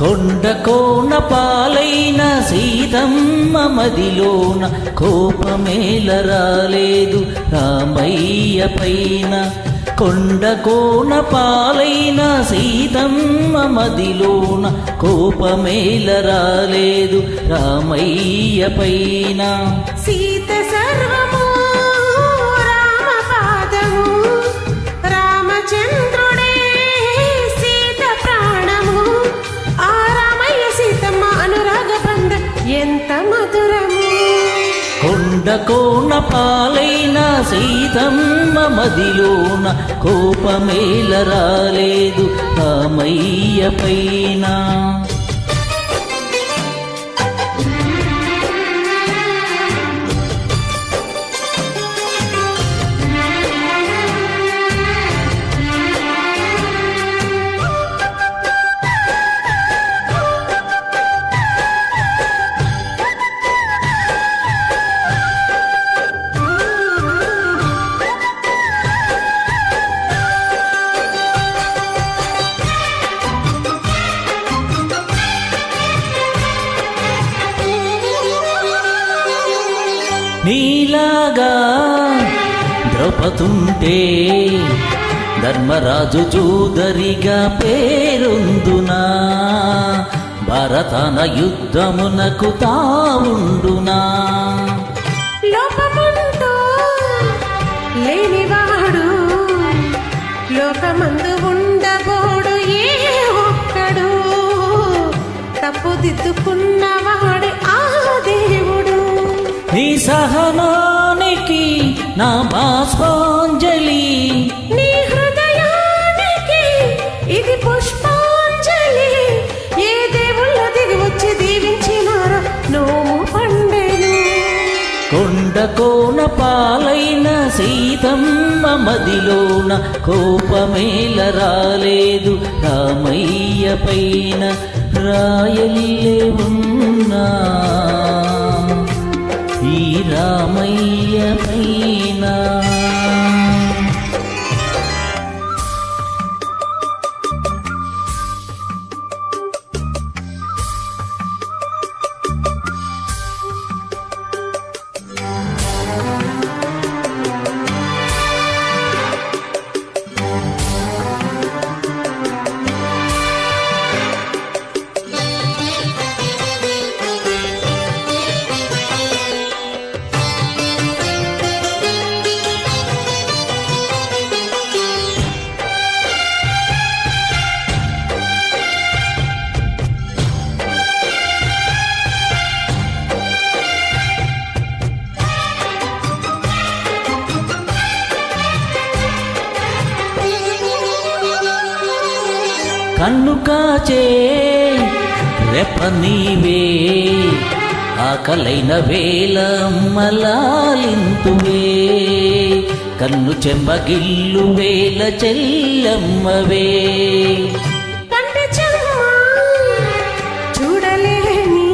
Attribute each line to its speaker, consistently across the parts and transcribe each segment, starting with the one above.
Speaker 1: కొండ కోన పాలైన సీతమ్మ మదిలోన కోపమేల రాలేదు రామయ్య పైన. కొండ కోన పాలైన సీతమ్మ మదిలోన కోపమేల రాలేదు రామయ్య పైన.
Speaker 2: సీత సర్వము రామ పాదము, రామచంద్రుడే సీత ప్రాణము. ఆ రామయ్య సీతమ్మ అనురాగ బంధం ఎంత మధురము.
Speaker 1: కొండ కోన పాలైన సీతమ్మ మదిలోన కోపమేల రాలేదు రామయ్య పైన. నీలాగా ద్రౌపదుంటే ధర్మరాజు చూదరిగా పేరొందునా, భరతన యుద్ధమునకు తావుండునా.
Speaker 2: లోపమంటూ లేనివాడు లోకమందు ఉండబోడు ఏ ఒక్కడు, తప్పుదిద్దుకున్నవాడు ఆ దేవుడు.
Speaker 1: నీ సహనానికి నా బాష్పాంజలి,
Speaker 2: నీ హృదయానికి ఇది పుష్పాంజలి. ఏ దేవుళ్ళ దిగి వచ్చి దీవించినారో నోము పండెను.
Speaker 1: కొండ కోన పాలైన సీతమ్మ మదిలోన కోపమేల రాలేదు రామయ్య పైన. రాయల్లే ఉన్నా ఈ రామయ్య పైన. కన్ను కాచే రెప్ప నీవే, ఆకలైన వేళ మలాలింతువే. కన్ను చెమ్మగిల్లు వేళ చెల్లమ్మవే.
Speaker 2: కంటి చెమ్మ చూడలేని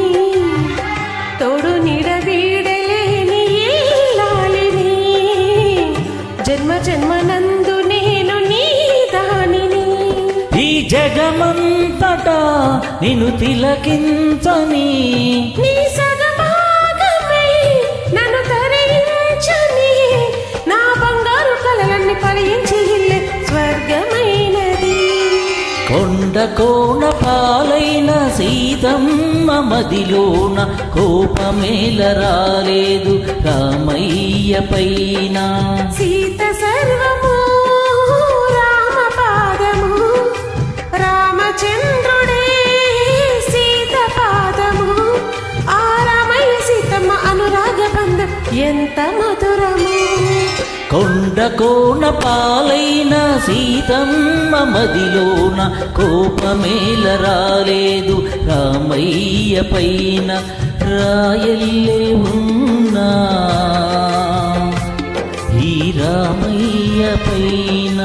Speaker 2: తోడు నీడ వీడలేని ఇల్లాలిని, జన్మ జన్మనందు నేను నీ దానిని.
Speaker 1: ఈ జగమంతటా నిన్ను తిలకించని,
Speaker 2: నీ సగభాగమై నన్ను తరించని, నా బంగారు కలలన్నీ ఫలించి ఇల్లే స్వర్గమైనది.
Speaker 1: కొండ కోన పాలైన సీతమ్మ మదిలోన కోపమేల రాలేదు రామయ్య పైన.
Speaker 2: సీత సర్వము రామ పాదము, రామచంద్రుడే సీత పాదము. ఆ రామయ్య సీతమ్మ అనురాగ బంధం ఎంత మధురము.
Speaker 1: కొండ కోన పాలైన సీతమ్మ మదిలోన కోపమేల రాలేదు రామయ్య పైన. రాయల్లే ఉన్నా ఈ రామయ్య పైన.